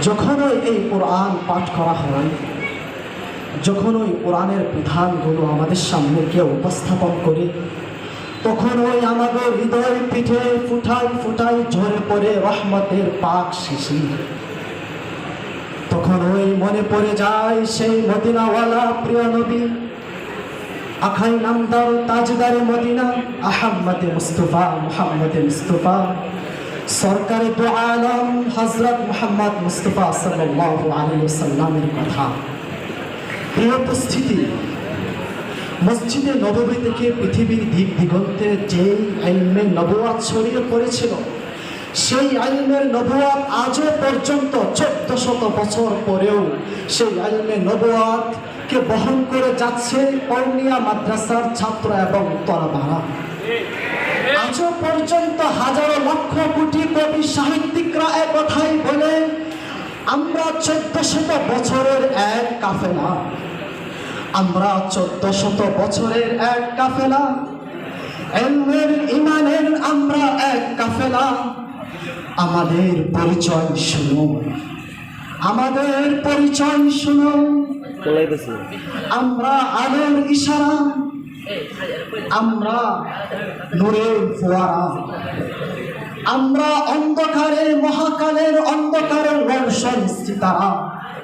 যখনই এই কোরআন পাঠ করা হয়, যখন ওই কোরআনের বিধানগুলো আমাদের সামনে কেউ উপস্থাপন করে, তখন ওই আমাদের হৃদয় পিঠে ফুটাই ফুটাই ঝরে পড়ে রহমতের পাক শিশির। তখন ওই মনে পড়ে যায় সেই মদিনাওয়ালা প্রিয় নবী, আখাই নামদার তাজদারে মদিনা আহমদে মুস্তফা মুহাম্মদে মুস্তফা সরকারে দু আলম হযরত মুহাম্মদ মুস্তফা সাল্লাল্লাহু আলাইহি ওয়াসাল্লামের কথা। প্রিয় উপস্থিতি, মসজিদে নববী থেকে পৃথিবীর দিক দিগন্তে যেই ইলমে নবুয়াত ছড়িয়ে পড়েছিল, সেই ইলমের নবুয়াত আজও পর্যন্ত 1400 বছর পরেও সেই ইলমে নবুয়াতকে বহন করে যাচ্ছে কওমিয়া মাদ্রাসার ছাত্র এবং তলাবারা। আজও পর্যন্ত হাজারো লক্ষ কোটি কবি সাহিত্যিকরা এক কথাই বলে, আমরা 1400 বছরের এক কাফেলা, আমরা 1400 বছরের এক কাফেলা, ইলমের ইমানের আমরা এক কাফেলা। আমাদের পরিচয় শুনো, আমাদের পরিচয় শুনো। আমরা আলোর ইশারা, আমরা নূরের ফোয়ারা, আমরা অন্ধকারে মহাকালের অন্ধকারের রোশন সিতারা।